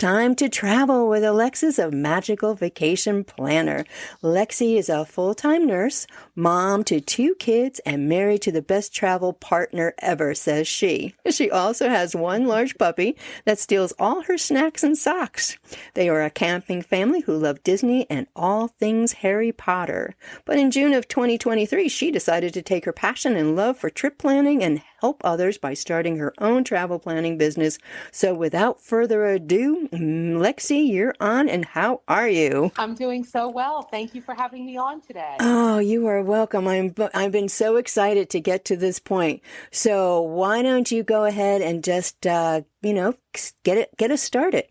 time to travel with Alexis, a magical vacation planner. Lexy is a full-time nurse, mom to 2 kids, and married to the best travel partner ever, says she. She also has 1 large puppy that steals all her snacks and socks. They are a camping family who love Disney and all things Harry Potter. But in June of 2023, she decided to take her passion and love for trip planning and help others by starting her own travel planning business. So without further ado, Lexy, you're on, and how are you? I'm doing so well. Thank you for having me on today. Oh, you are welcome. I've been so excited to get to this point. So why don't you go ahead and just, get us started.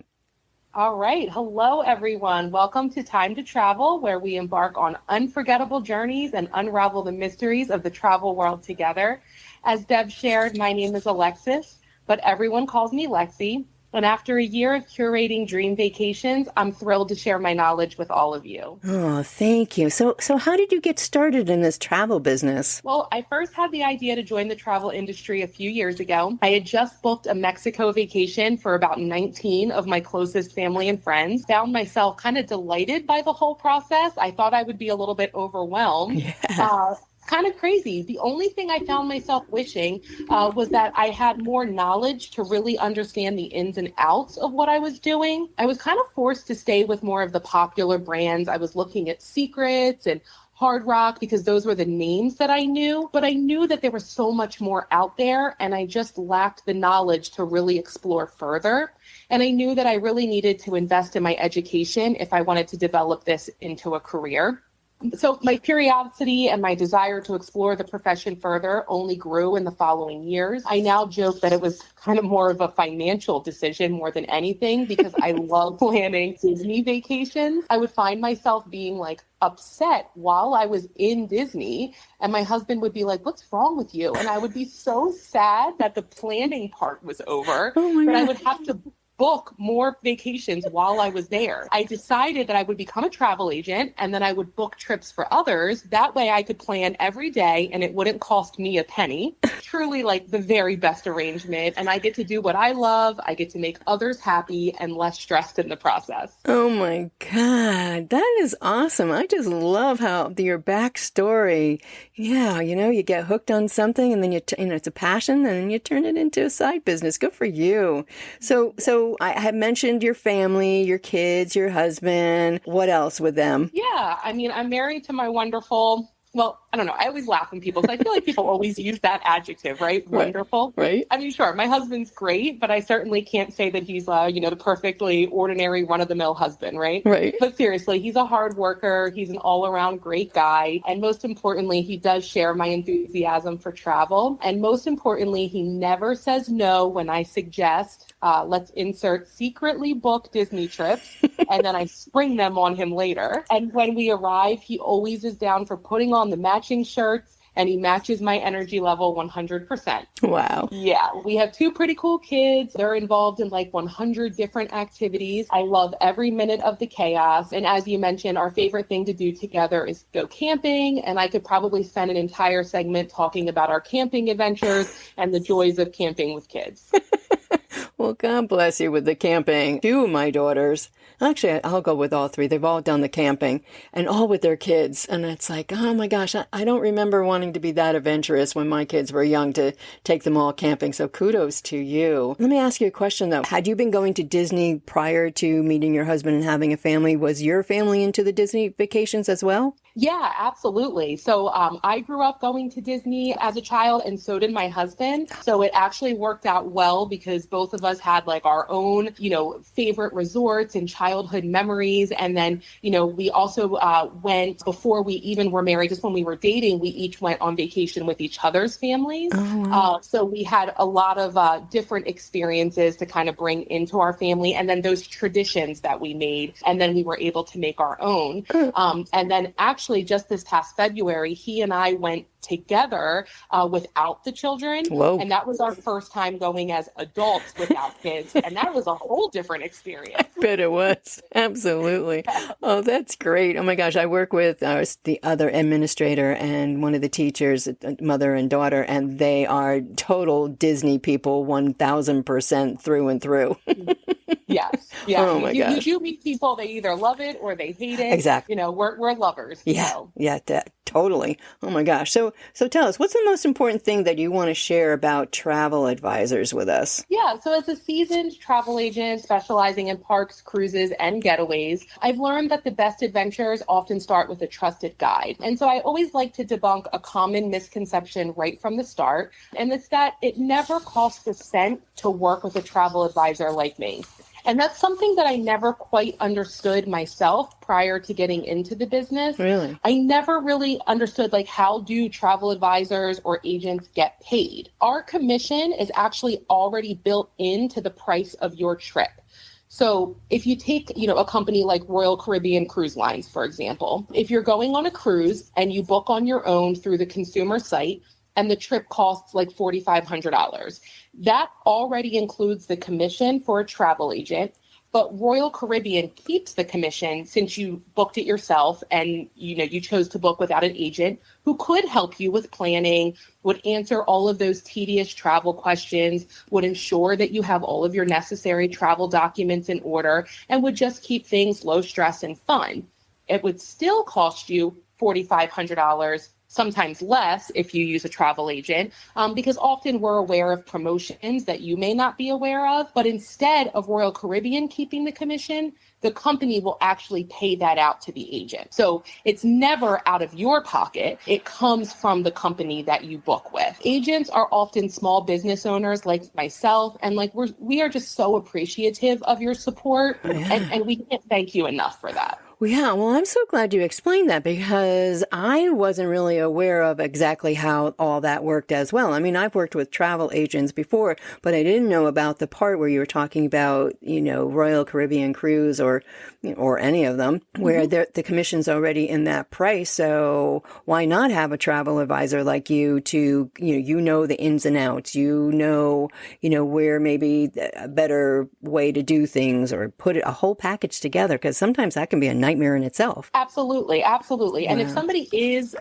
All right. Hello, everyone. Welcome to Time to Travel, where we embark on unforgettable journeys and unravel the mysteries of the travel world together. As Deb shared, my name is Alexis, but everyone calls me Lexy. And after a year of curating dream vacations, I'm thrilled to share my knowledge with all of you. Oh, thank you. So how did you get started in this travel business? Well, I first had the idea to join the travel industry a few years ago. I had just booked a Mexico vacation for about 19 of my closest family and friends. Found myself kind of delighted by the whole process. I thought I would be a little bit overwhelmed. Yeah. Kind of crazy. The only thing I found myself wishing was that I had more knowledge to really understand the ins and outs of what I was doing. I was kind of forced to stay with more of the popular brands. I was looking at Secrets and Hard Rock because those were the names that I knew, but I knew that there was so much more out there and I just lacked the knowledge to really explore further. And I knew that I really needed to invest in my education if I wanted to develop this into a career. So my curiosity and my desire to explore the profession further only grew in the following years. I now joke that it was kind of more of a financial decision more than anything because I love planning Disney vacations. I would find myself being upset while I was in Disney, and my husband would be like, "What's wrong with you?" And I would be so sad that the planning part was over, but I would have to book more vacations while I was there. I decided that I would become a travel agent and then I would book trips for others. That way I could plan every day and it wouldn't cost me a penny. Truly the very best arrangement. And I get to do what I love. I get to make others happy and less stressed in the process. Oh my God, that is awesome. I just love how your backstory. Yeah, you get hooked on something and then it's a passion and then you turn it into a side business. Good for you. So I had mentioned your family, your kids, your husband. What else with them? Yeah, I'm married to my wonderful, well, I don't know. I always laugh when people say, I feel like people always use that adjective, right? Wonderful. Right. Sure, my husband's great, but I certainly can't say that he's, the perfectly ordinary run-of-the-mill husband, right? Right. But seriously, he's a hard worker. He's an all-around great guy. And most importantly, he does share my enthusiasm for travel. And most importantly, he never says no when I suggest, let's insert secretly book Disney trips, and then I spring them on him later. And when we arrive, he always is down for putting on the matching shirts, and he matches my energy level 100%. Wow. Yeah, we have 2 pretty cool kids. They're involved in 100 different activities. I love every minute of the chaos. And as you mentioned, our favorite thing to do together is go camping. And I could probably spend an entire segment talking about our camping adventures and the joys of camping with kids. Well, God bless you with the camping. 2 of my daughters, actually, I'll go with all 3. They've all done the camping and all with their kids. And it's oh my gosh, I don't remember wanting to be that adventurous when my kids were young to take them all camping. So kudos to you. Let me ask you a question though. Had you been going to Disney prior to meeting your husband and having a family? Was your family into the Disney vacations as well? Yeah, absolutely. So I grew up going to Disney as a child, and so did my husband. So it actually worked out well because both of us had our own, favorite resorts and childhood memories. And then, we also went before we even were married, just when we were dating, we each went on vacation with each other's families. Oh, wow. So we had a lot of different experiences to kind of bring into our family, and then those traditions that we made, and then we were able to make our own. And then actually just this past February, he and I went together without the children. Whoa. And that was our first time going as adults without kids. And that was a whole different experience. I bet it was. Absolutely. Oh, that's great. Oh my gosh. I work with the other administrator and one of the teachers, mother and daughter, and they are total Disney people, 1000% through and through. Yes. Yeah. Oh You my do you gosh. do meet people, they either love it or they hate it. Exactly. We're lovers. Yeah, So yeah, totally. Oh my gosh. So tell us, what's the most important thing that you want to share about travel advisors with us? yeah, so as a seasoned travel agent specializing in parks, cruises, and getaways, I've learned that the best adventures often start with a trusted guide. And so I always like to debunk a common misconception right from the start, and it's that it never costs a cent to work with a travel advisor like me. And that's something that I never quite understood myself prior to getting into the business. Really? I never really understood like how do travel advisors or agents get paid? Our commission is actually already built into the price of your trip. So if you take, a company like Royal Caribbean Cruise Lines, for example, if you're going on a cruise and you book on your own through the consumer site and the trip costs like $4,500, that already includes the commission for a travel agent. But Royal Caribbean keeps the commission since you booked it yourself and you chose to book without an agent who could help you with planning, would answer all of those tedious travel questions, would ensure that you have all of your necessary travel documents in order, and would just keep things low stress and fun. It would still cost you $4,500, sometimes less if you use a travel agent, because often we're aware of promotions that you may not be aware of. But instead of Royal Caribbean keeping the commission, the company will actually pay that out to the agent. So it's never out of your pocket. It comes from the company that you book with. Agents are often small business owners like myself, and like we are just so appreciative of your support, Yeah. and we can't thank you enough for that. Well, yeah, well, I'm so glad you explained that because I wasn't really aware of exactly how all that worked as well. I mean, I've worked with travel agents before, but I didn't know about the part where you were talking about, Royal Caribbean Cruise or any of them where the commission's already in that price. So why not have a travel advisor like you to, the ins and outs, where maybe a better way to do things or put a whole package together, because sometimes that can be a nightmare in itself. Absolutely, absolutely. And if Wow. somebody is,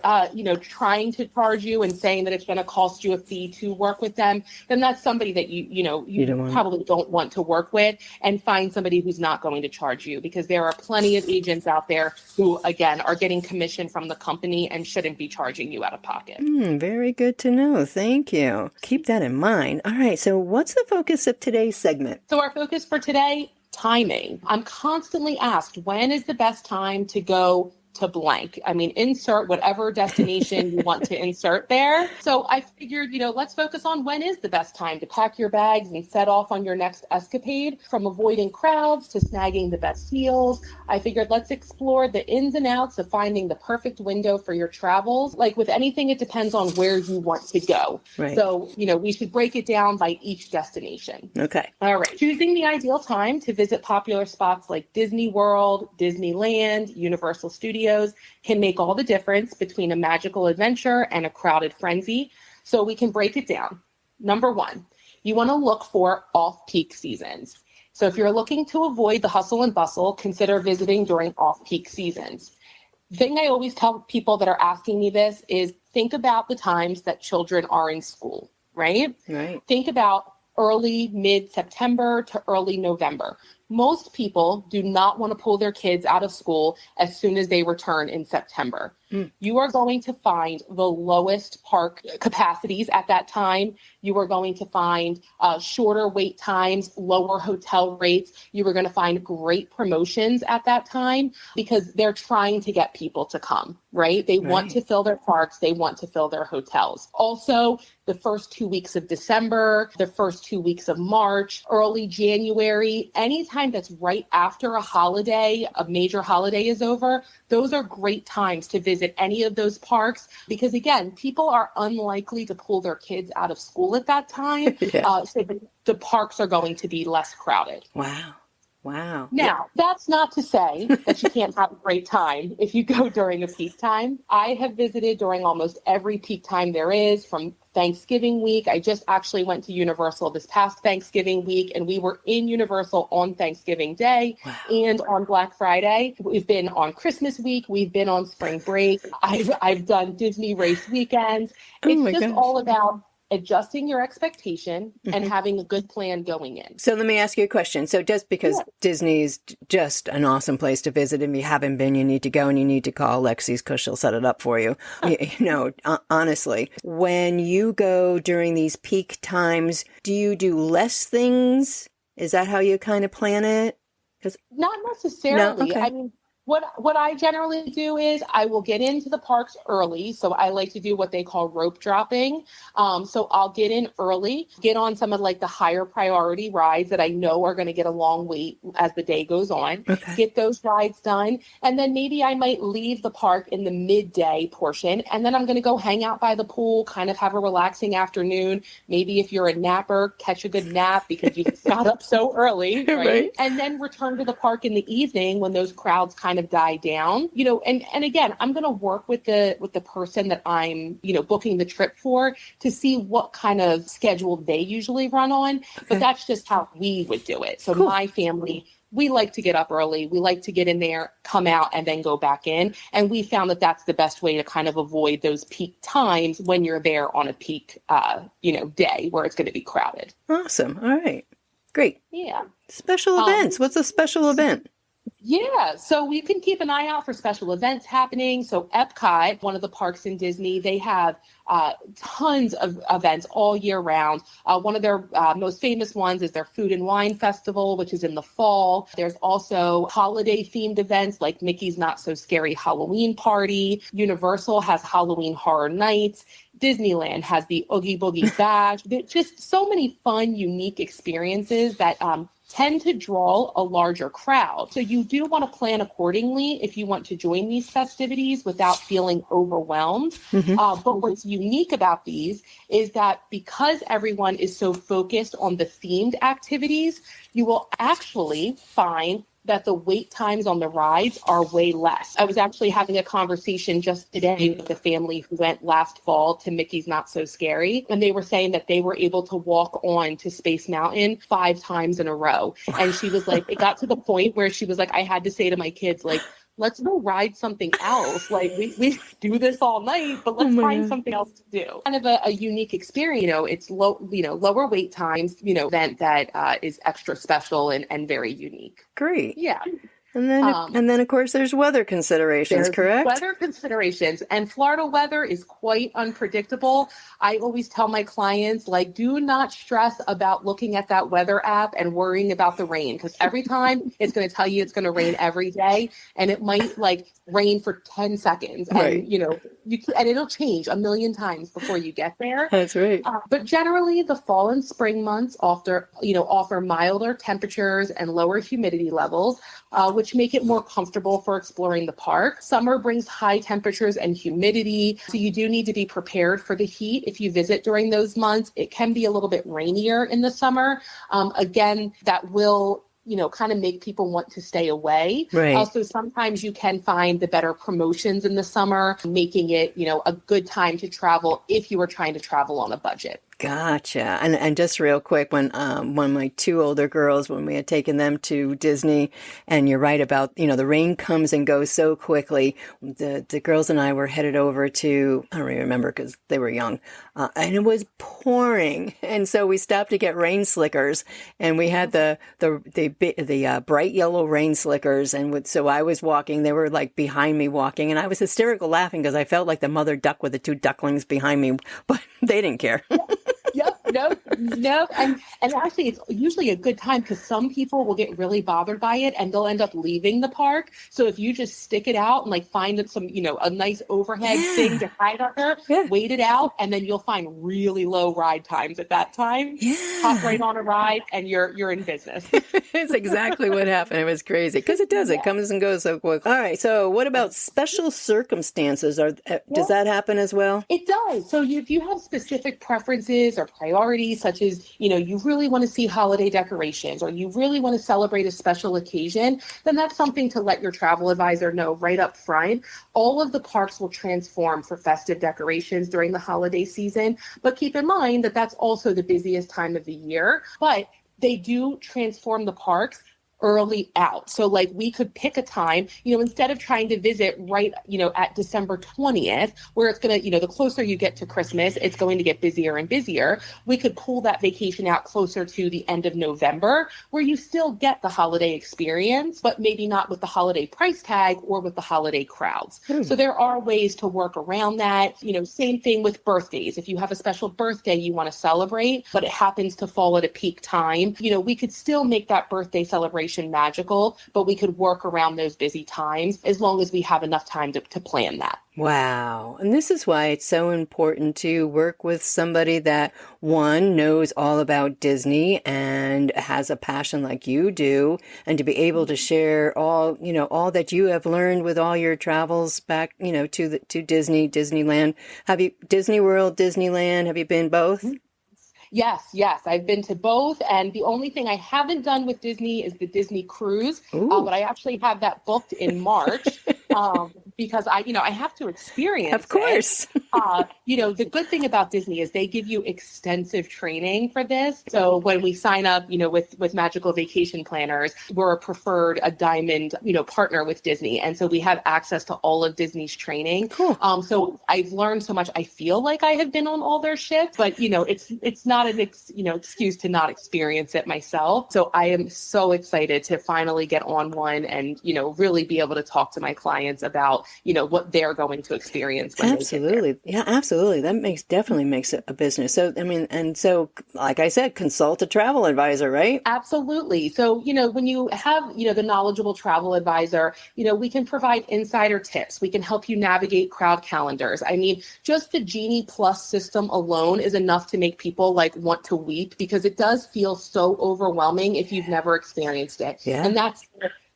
trying to charge you and saying that it's going to cost you a fee to work with them, then that's somebody that You you don't want. probably don't want to work with, and find somebody who's not going to charge you, because there are plenty of agents out there who, again, are getting commission from the company and shouldn't be charging you out of pocket. Very good to know. Thank you. Keep that in mind. All right. So what's the focus of today's segment? So our focus for today, timing. I'm constantly asked, when is the best time to go to blank? I mean, insert whatever destination you want to insert there. So I figured, let's focus on when is the best time to pack your bags and set off on your next escapade. From avoiding crowds to snagging the best deals, I figured let's explore the ins and outs of finding the perfect window for your travels. Like with anything, it depends on where you want to go. Right. So, we should break it down by each destination. Okay. All right. Choosing the ideal time to visit popular spots like Disney World, Disneyland, Universal Studios can make all the difference between a magical adventure and a crowded frenzy. So we can break it down. Number one, you want to look for off-peak seasons. So if you're looking to avoid the hustle and bustle, consider visiting during off-peak seasons. The thing I always tell people that are asking me this is think about the times that children are in school, right? Right. Think about early, mid-September to early November. Most people do not want to pull their kids out of school as soon as they return in September. You are going to find the lowest park capacities at that time. You are going to find shorter wait times, lower hotel rates. You are going to find great promotions at that time because they're trying to get people to come, right? They want to fill their parks. They want to fill their hotels. Also, the first 2 weeks of December, the first 2 weeks of March, early January, anytime that's right after a holiday, a major holiday is over, those are great times to visit any of those parks because, again, people are unlikely to pull their kids out of school at that time. So the parks are going to be less crowded. Wow. Now, that's not to say that you can't have a great time if you go during a peak time. I have visited during almost every peak time there is, from Thanksgiving week. I just actually went to Universal this past Thanksgiving week, and we were in Universal on Thanksgiving Day and on Black Friday. We've been on Christmas week. We've been on spring break. I've done Disney race weekends. It's just all about adjusting your expectation and Mhm. having a good plan going in. So let me ask you a question. So just because Yeah. Disney's just an awesome place to visit, and if you haven't been, you need to go and you need to call Alexis because she'll set it up for you. Honestly, when you go during these peak times, do you do less things? Is that how you kind of plan it? Because Not no, necessarily. I okay, mean, what I generally do is I will get into the parks early. So I like to do what they call rope dropping. So I'll get in early, get on some of like the higher priority rides that I know are going to get a long wait as the day goes on, okay, get those rides done. And then maybe I might leave the park in the midday portion. And then I'm going to go hang out by the pool, kind of have a relaxing afternoon. Maybe if you're a napper, catch a good nap because you got up so early, right? right, And then return to the park in the evening when those crowds kind of die down. And again, I'm going to work with the person that I'm, booking the trip for to see what kind of schedule they usually run on. But okay, that's just how we would do it. So cool. my family, we like to get up early. We like to get in there, come out, and then go back in. And we found that that's the best way to kind of avoid those peak times when you're there on a peak, day where it's going to be crowded. Awesome. All right, great. Yeah. Special Um, events. What's a special event? Yeah, so we can keep an eye out for special events happening. So Epcot, one of the parks in Disney, they have tons of events all year round. One of their most famous ones is their Food and Wine Festival, which is in the fall. There's also holiday themed events like Mickey's Not So Scary Halloween Party. Universal has Halloween Horror Nights. Disneyland has the Oogie Boogie Bash. There's just so many fun, unique experiences that tend to draw a larger crowd. So you do want to plan accordingly if you want to join these festivities without feeling overwhelmed. Hmm. But what's unique about these is that because everyone is so focused on the themed activities, you will actually find that the wait times on the rides are way less. I was actually having a conversation just today with a family who went last fall to Mickey's Not So Scary, and they were saying that they were able to walk on to Space Mountain 5 times in a row. And she was like, it got to the point where she was like, I had to say to my kids, like, let's go ride something else. Like we do this all night, but Oh let's my find God. something else to do. Kind of a unique experience. It's lower wait times, event that is extra special and very unique. Great. Yeah. And then, Um, and then, of course, there's weather considerations, there's correct? weather considerations, and Florida weather is quite unpredictable. I always tell my clients, like, do not stress about looking at that weather app and worrying about the rain, because every time it's going to tell you it's going to rain every day, and it might like rain for 10 seconds, Right. and and it'll change a million times before you get there. That's right. But generally, the fall and spring months offer milder temperatures and lower humidity levels, which make it more comfortable for exploring the park. Summer brings high temperatures and humidity, so you do need to be prepared for the heat if you visit during those months. It can be a little bit rainier in the summer. Again, that will kind of make people want to stay away. Right. So sometimes you can find the better promotions in the summer, making it, a good time to travel if you are trying to travel on a budget. Gotcha. And just real quick, when my two older girls, when we had taken them to Disney, and you're right about, the rain comes and goes so quickly. The girls and I were headed over to, I don't really remember because they were young, and it was pouring, and so we stopped to get rain slickers, and we had the bright yellow rain slickers, and so I was walking, they were like behind me walking, and I was hysterical laughing because I felt like the mother duck with the two ducklings behind me, but they didn't care. Yep, no. And actually, it's usually a good time because some people will get really bothered by it and they'll end up leaving the park. So if you just stick it out and like find some, a nice overhead thing Yeah. to hide under, Yeah. wait it out, and then you'll find really low ride times at that time. Hop Yeah. right on a ride and you're in business. It's exactly what happened. It was crazy because it does. It Yeah. comes and goes so quick. All right. So, what about special circumstances? Does that happen as well? It does. So if you have specific preferences or priorities, such as, you really want to see holiday decorations or you really want to celebrate a special occasion, then that's something to let your travel advisor know right up front. All of the parks will transform for festive decorations during the holiday season, but keep in mind that that's also the busiest time of the year. But they do transform the parks early out. So like we could pick a time, instead of trying to visit right, at December 20th, where it's going to, the closer you get to Christmas, it's going to get busier and busier. We could pull that vacation out closer to the end of November, where you still get the holiday experience, but maybe not with the holiday price tag or with the holiday crowds. So there are ways to work around that. Same thing with birthdays. If you have a special birthday you want to celebrate, but it happens to fall at a peak time, we could still make that birthday celebration magical, but we could work around those busy times as long as we have enough time to plan that. Wow. And this is why it's so important to work with somebody that, one, knows all about Disney and has a passion like you do, and to be able to share all, all that you have learned with all your travels back, to Disney, Disneyland. Have you, Disney World, Disneyland, have you been both? Yes. I've been to both. And the only thing I haven't done with Disney is the Disney cruise. But I actually have that booked in March because I have to experience Of course. The good thing about Disney is they give you extensive training for this. So when we sign up, with Magical Vacation Planners, we're a diamond, partner with Disney. And so we have access to all of Disney's training. Cool. So I've learned so much. I feel like I have been on all their ships, but it's not an excuse to not experience it myself. So I am so excited to finally get on one and really be able to talk to my clients about what they're going to experience when Absolutely. They get there. Yeah, absolutely. That definitely makes it a business. So and so like I said, consult a travel advisor, right? Absolutely. So, when you have, the knowledgeable travel advisor, we can provide insider tips. We can help you navigate crowd calendars. I mean, just the Genie Plus system alone is enough to make people want to weep, because it does feel so overwhelming if you've never experienced it. Yeah. And that's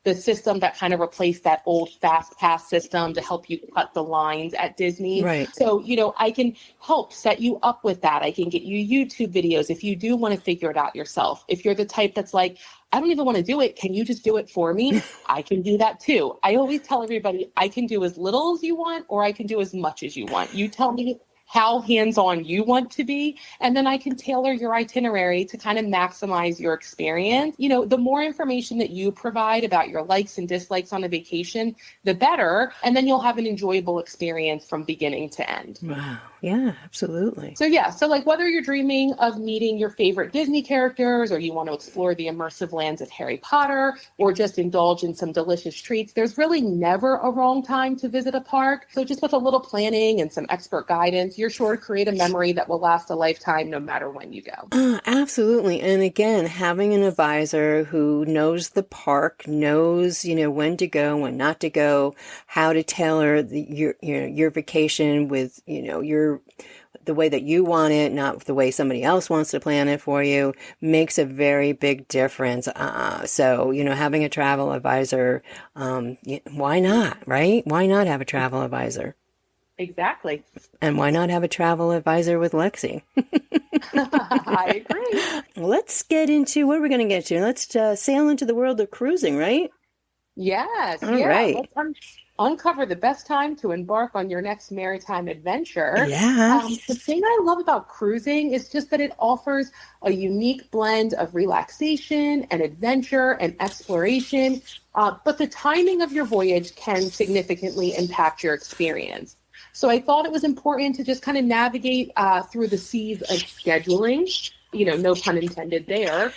the system that kind of replaced that old fast pass system to help you cut the lines at Disney. Right. So, I can help set you up with that. I can get you YouTube videos if you do want to figure it out yourself. If you're the type that's like, I don't even want to do it, can you just do it for me? I can do that too. I always tell everybody I can do as little as you want, or I can do as much as you want. You tell me how hands-on you want to be, and then I can tailor your itinerary to kind of maximize your experience. The more information that you provide about your likes and dislikes on a vacation, the better, and then you'll have an enjoyable experience from beginning to end. Wow. Yeah, absolutely. So whether you're dreaming of meeting your favorite Disney characters, or you want to explore the immersive lands of Harry Potter, or just indulge in some delicious treats, there's really never a wrong time to visit a park. So just with a little planning and some expert guidance, you're sure to create a memory that will last a lifetime no matter when you go. Absolutely. And again, having an advisor who knows the park, knows, when to go, when not to go, how to tailor your vacation with, the way that you want it, not the way somebody else wants to plan it for you, makes a very big difference. So, having a travel advisor, why not, right? Why not have a travel advisor? Exactly. And why not have a travel advisor with Lexy? I agree. Let's get into, what are we going to get to? Let's sail into the world of cruising, right? Yes. All right. Let's uncover the best time to embark on your next maritime adventure. Yeah. The thing I love about cruising is just that it offers a unique blend of relaxation and adventure and exploration, but the timing of your voyage can significantly impact your experience. So I thought it was important to just kind of navigate through the seas of scheduling, no pun intended there.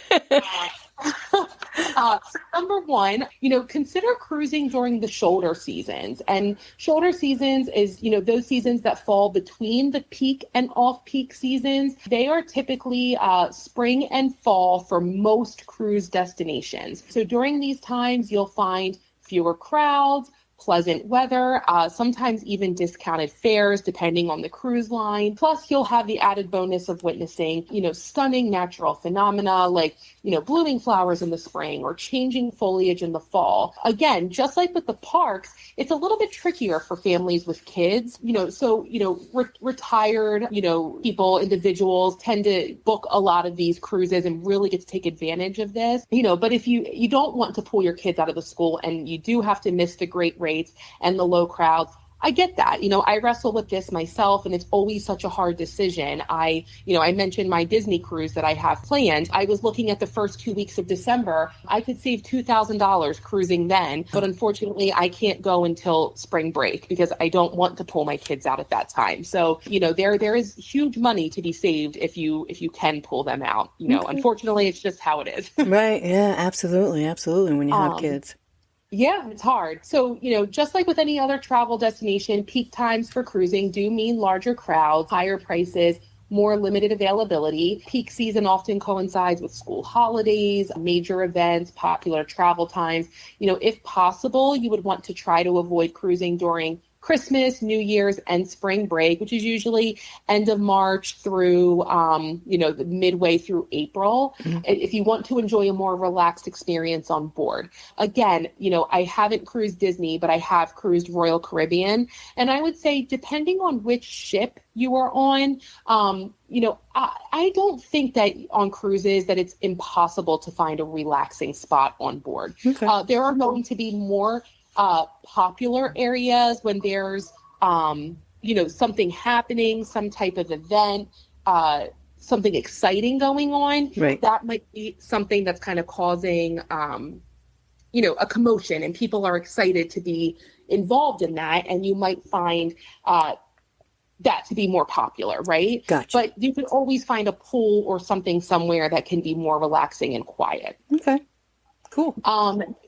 Number one, consider cruising during the shoulder seasons. And shoulder seasons is, those seasons that fall between the peak and off-peak seasons. They are typically spring and fall for most cruise destinations. So during these times, you'll find fewer crowds, pleasant weather, sometimes even discounted fares depending on the cruise line. Plus, you'll have the added bonus of witnessing, stunning natural phenomena like, blooming flowers in the spring or changing foliage in the fall. Again, just like with the parks, it's a little bit trickier for families with kids, retired, people, individuals tend to book a lot of these cruises and really get to take advantage of this, but if you don't want to pull your kids out of the school and you do have to miss the great rates and the low crowds, I get that. I wrestle with this myself, and it's always such a hard decision. I mentioned my Disney cruise that I have planned. I was looking at the first 2 weeks of December. I could save $2,000 cruising then, but unfortunately I can't go until spring break because I don't want to pull my kids out at that time. So, there is huge money to be saved if you can pull them out. Okay. Unfortunately, it's just how it is. Right. Yeah, absolutely. Absolutely. When you have Um, kids. Yeah, it's hard. So, just like with any other travel destination, peak times for cruising do mean larger crowds, higher prices, more limited availability. Peak season often coincides with school holidays, major events, popular travel times. If possible, you would want to try to avoid cruising during Christmas, New Year's, and spring break, which is usually end of March through, the midway through April, Mhm. if you want to enjoy a more relaxed experience on board. Again, I haven't cruised Disney, but I have cruised Royal Caribbean. And I would say, depending on which ship you are on, I don't think that on cruises that it's impossible to find a relaxing spot on board. Okay. There are going to be more popular areas when there's, something happening, some type of event, something exciting going on. Right. That might be something that's kind of causing, a commotion, and people are excited to be involved in that. And you might find that to be more popular, right? Gotcha. But you can always find a pool or something somewhere that can be more relaxing and quiet. Okay. Cool.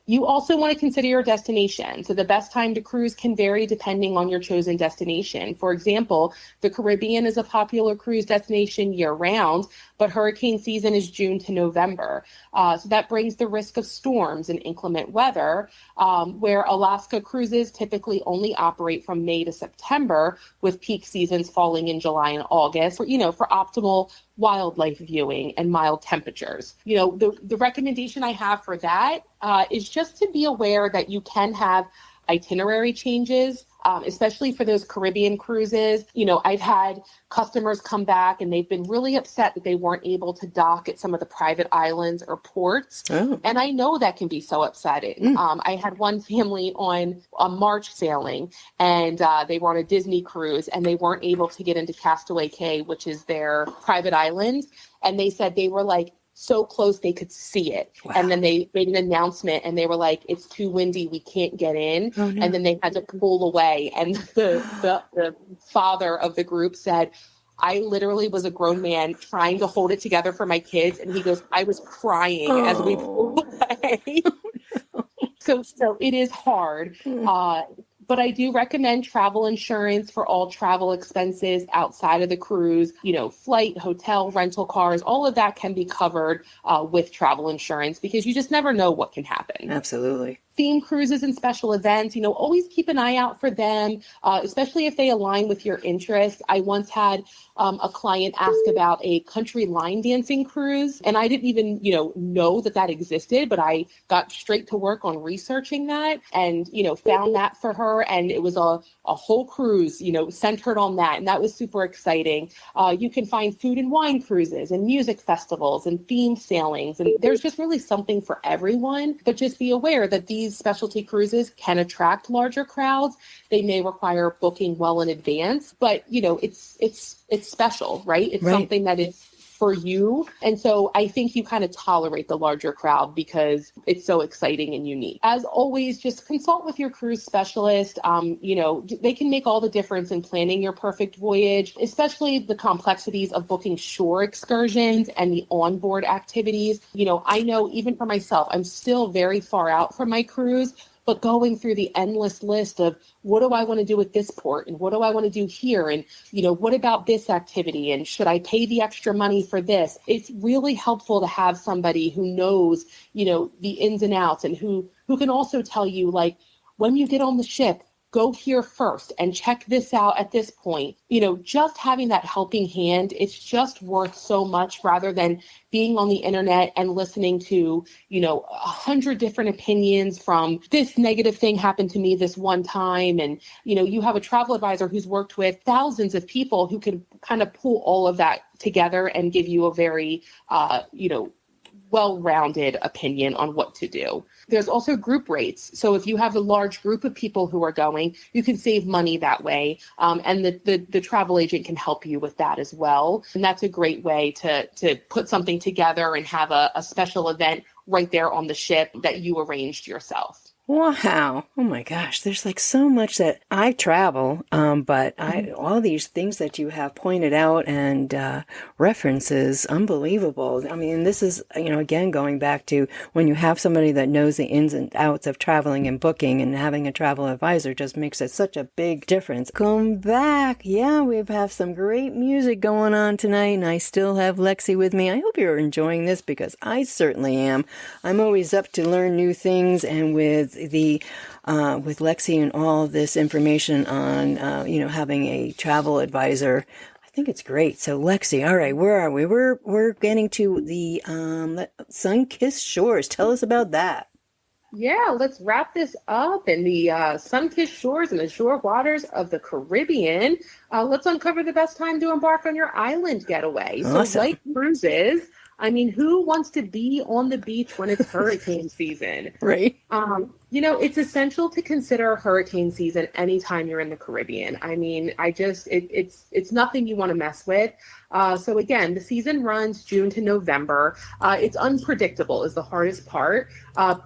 You also want to consider your destination. So the best time to cruise can vary depending on your chosen destination. For example, the Caribbean is a popular cruise destination year round, but hurricane season is June to November. So that brings the risk of storms and inclement weather, where Alaska cruises typically only operate from May to September, with peak seasons falling in July and August, for optimal wildlife viewing and mild temperatures. The recommendation I have for that is just to be aware that you can have itinerary changes, especially for those Caribbean cruises. I've had customers come back and they've been really upset that they weren't able to dock at some of the private islands or ports. Oh. And I know that can be so upsetting. I had one family on a March sailing, and they were on a Disney cruise, and they weren't able to get into Castaway Cay, which is their private island. And they said they were like so close they could see it. Wow. And then they made an announcement and they were like, it's too windy, we can't get in. Oh, no. And then they had to pull away. And the father of the group said, I literally was a grown man trying to hold it together for my kids. And he goes, I was crying as we pulled away. So it is hard. But I do recommend travel insurance for all travel expenses outside of the cruise. Flight, hotel, rental cars, all of that can be covered with travel insurance, because you just never know what can happen. Absolutely. Theme cruises and special events, always keep an eye out for them, especially if they align with your interests. I once had a client ask about a country line dancing cruise, and I didn't even, know that existed, but I got straight to work on researching that and, found that for her. And it was a whole cruise, centered on that. And that was super exciting. You can find food and wine cruises and music festivals and themed sailings. And there's just really something for everyone, but just be aware that these specialty cruises can attract larger crowds. They may require booking well in advance, but it's special, right? It's Right. something that is for you. And so I think you kind of tolerate the larger crowd because it's so exciting and unique. As always, just consult with your cruise specialist. They can make all the difference in planning your perfect voyage, especially the complexities of booking shore excursions and the onboard activities. I know even for myself, I'm still very far out from my cruise, but going through the endless list of what do I want to do at this port and what do I want to do here? And, what about this activity? And should I pay the extra money for this? It's really helpful to have somebody who knows, the ins and outs, and who can also tell you, like, when you get on the ship, go here first and check this out at this point. Just having that helping hand, it's just worth so much rather than being on the internet and listening to, 100 different opinions from this negative thing happened to me this one time. And, you have a travel advisor who's worked with thousands of people who can kind of pull all of that together and give you a very, well-rounded opinion on what to do. There's also group rates. So if you have a large group of people who are going, you can save money that way. And the travel agent can help you with that as well. And that's a great way to put something together and have a special event right there on the ship that you arranged yourself. Wow. Oh my gosh. There's like so much that I travel, but all these things that you have pointed out and references, unbelievable. I mean, this is, again, going back to when you have somebody that knows the ins and outs of traveling and booking, and having a travel advisor just makes it such a big difference. Come back. Yeah, we have some great music going on tonight, and I still have Lexy with me. I hope you're enjoying this, because I certainly am. I'm always up to learn new things, and with Lexy and all this information on having a travel advisor, I think it's great. So Lexy, all right, where are we? We're getting to the sun-kissed shores. Tell us about that. Yeah, let's wrap this up in the sun-kissed shores and the shore waters of the Caribbean. Let's uncover the best time to embark on your island getaway. Awesome. So like cruises, I mean, who wants to be on the beach when it's hurricane season? Right. It's essential to consider hurricane season anytime you're in the Caribbean. I mean, it's nothing you want to mess with. So again, the season runs June to November. It's unpredictable is the hardest part.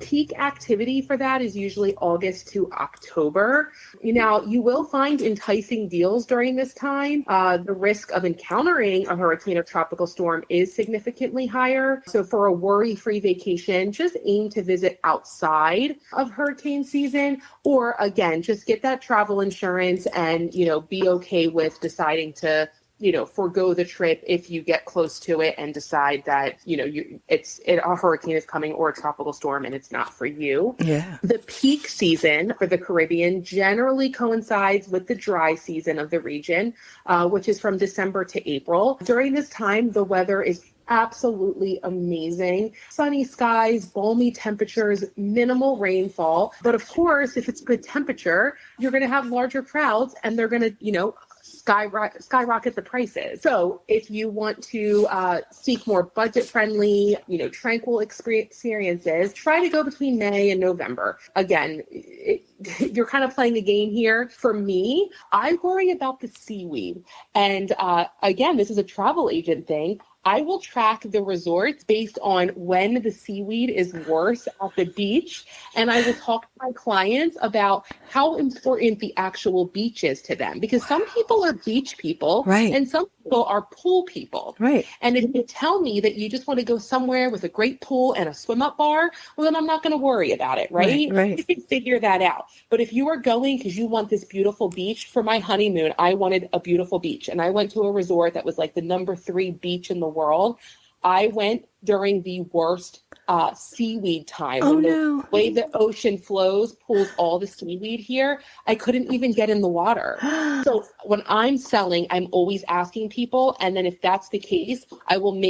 Peak activity for that is usually August to October. You will find enticing deals during this time. The risk of encountering a hurricane or tropical storm is significantly higher. So for a worry-free vacation, just aim to visit outside of hurricane season, or again, just get that travel insurance and, be okay with deciding to forego the trip if you get close to it and decide that, a hurricane is coming or a tropical storm and it's not for you. Yeah. The peak season for the Caribbean generally coincides with the dry season of the region, which is from December to April. During this time, the weather is absolutely amazing. Sunny skies, balmy temperatures, minimal rainfall. But of course, if it's good temperature, you're going to have larger crowds and they're going to, skyrocket the prices. So if you want to seek more budget-friendly, tranquil experiences, try to go between May and November. Again, you're kind of playing a game here. For me, I worry about the seaweed. And again, this is a travel agent thing. I will track the resorts based on when the seaweed is worse at the beach. And I will talk to my clients about how important the actual beach is to them. Because some people are beach people, right, and some people are pool people. Right. And if you tell me that you just want to go somewhere with a great pool and a swim up bar, well, then I'm not going to worry about it, right? Right. You can figure that out. But if you are going because you want this beautiful beach, for my honeymoon, I wanted a beautiful beach. And I went to a resort that was like the number 3 beach in the world. I went during the worst seaweed time. Oh, when the no. way the ocean pulls all the seaweed here. I couldn't even get in the water. So when I'm selling, I'm always asking people. And then if that's the case, I will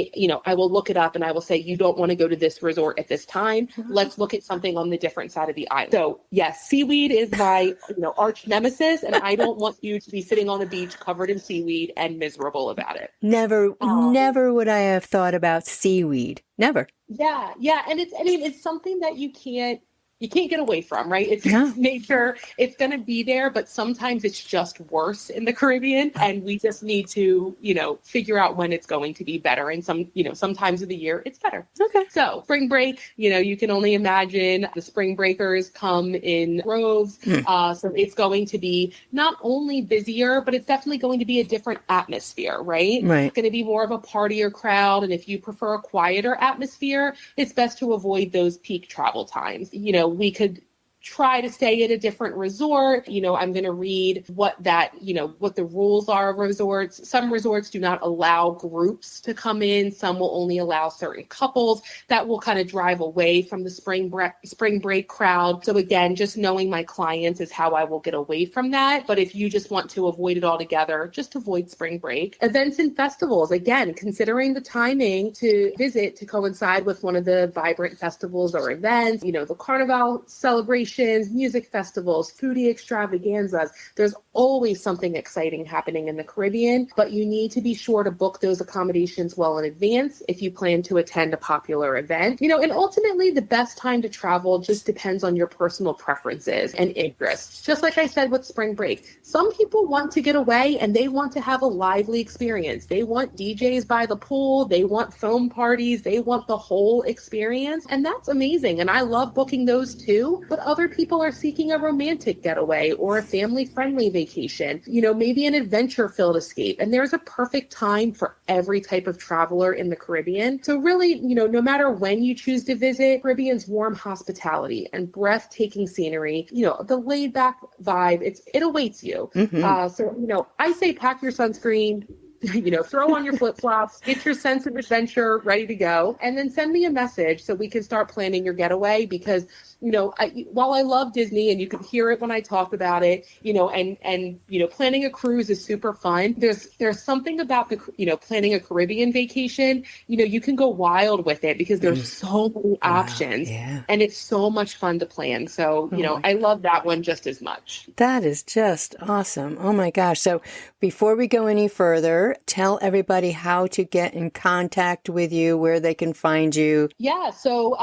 I will look it up and I will say, you don't want to go to this resort at this time. Let's look at something on the different side of the island. So yes, seaweed is my, arch nemesis. And I don't want you to be sitting on the beach covered in seaweed and miserable about it. Never would I have thought about seaweed. Never. Yeah. And it's something that you can't get away from, right? It's nature. It's going to be there, but sometimes it's just worse in the Caribbean. And we just need to, figure out when it's going to be better. And sometimes of the year it's better. Okay. So spring break, you can only imagine the spring breakers come in droves. So it's going to be not only busier, but it's definitely going to be a different atmosphere, right? Right. It's going to be more of a partier crowd. And if you prefer a quieter atmosphere, it's best to avoid those peak travel times. We could try to stay at a different resort. I'm going to read what the rules are of resorts. Some resorts do not allow groups to come in. Some will only allow certain couples. That will kind of drive away from the spring break crowd. So again, just knowing my clients is how I will get away from that. But if you just want to avoid it altogether, just avoid spring break. Events and festivals, again, considering the timing to visit to coincide with one of the vibrant festivals or events, the Carnival celebration, vacations, music festivals, foodie extravaganzas. There's always something exciting happening in the Caribbean, but you need to be sure to book those accommodations well in advance if you plan to attend a popular event. And ultimately the best time to travel just depends on your personal preferences and interests. Just like I said with spring break, some people want to get away and they want to have a lively experience. They want DJs by the pool, they want foam parties, they want the whole experience, and that's amazing. And I love booking those too, but other people are seeking a romantic getaway or a family-friendly vacation, maybe an adventure-filled escape. And there's a perfect time for every type of traveler in the Caribbean. So really, no matter when you choose to visit, Caribbean's warm hospitality and breathtaking scenery, the laid-back vibe, it awaits you. So I say pack your sunscreen, throw on your flip-flops, get your sense of adventure ready to go, and then send me a message so we can start planning your getaway. Because, while I love Disney and you can hear it when I talk about it, and planning a cruise is super fun. There's something about planning a Caribbean vacation, you can go wild with it because there's so many options. Yeah. And it's so much fun to plan. So, I love that one just as much. That is just awesome. Oh my gosh. So before we go any further, tell everybody how to get in contact with you, where they can find you. Yeah. So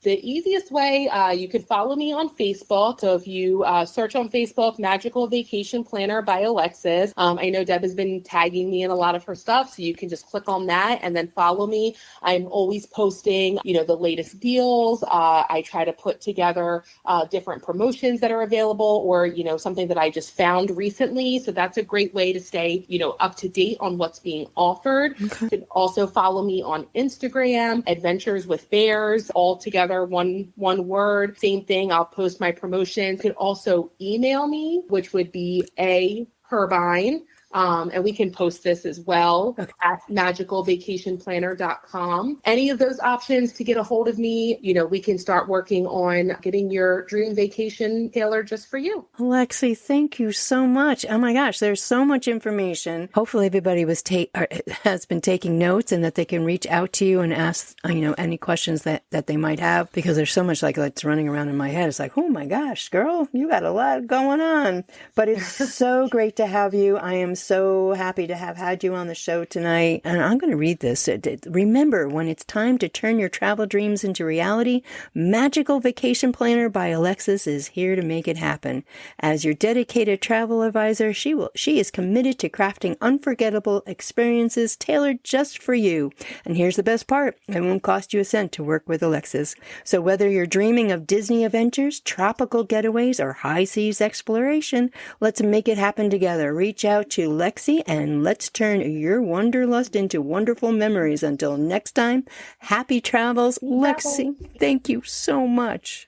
the easiest way, you could follow me on Facebook. So if you search on Facebook, Magical Vacation Planner by Alexis. I know Deb has been tagging me in a lot of her stuff, so you can just click on that and then follow me. I'm always posting, the latest deals. I try to put together different promotions that are available, or, something that I just found recently. So that's a great way to stay, up to date on what's being offered. Okay. You can also follow me on Instagram, Adventures with Bears, all together. One word, same thing. I'll post my promotions. You can also email me, which would be Herbein. And we can post this as well at magicalvacationplanner.com. Any of those options to get a hold of me, we can start working on getting your dream vacation tailored just for you. Lexy, thank you so much. Oh my gosh, there's so much information. Hopefully everybody has been taking notes, and that they can reach out to you and ask, any questions that they might have, because there's so much that's running around in my head. It's like, oh my gosh, girl, you got a lot going on. But it's so great to have you. I am so happy to have had you on the show tonight. And I'm going to read this. Remember, when it's time to turn your travel dreams into reality, Magical Vacation Planner by Alexis is here to make it happen. As your dedicated travel advisor, she is committed to crafting unforgettable experiences tailored just for you. And here's the best part. It won't cost you a cent to work with Alexis. So whether you're dreaming of Disney adventures, tropical getaways, or high seas exploration, let's make it happen together. Reach out to Lexy and let's turn your wanderlust into wonderful memories. Until next time, happy travels. Lexy, thank you so much.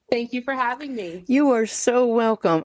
Thank you for having me. You are so welcome.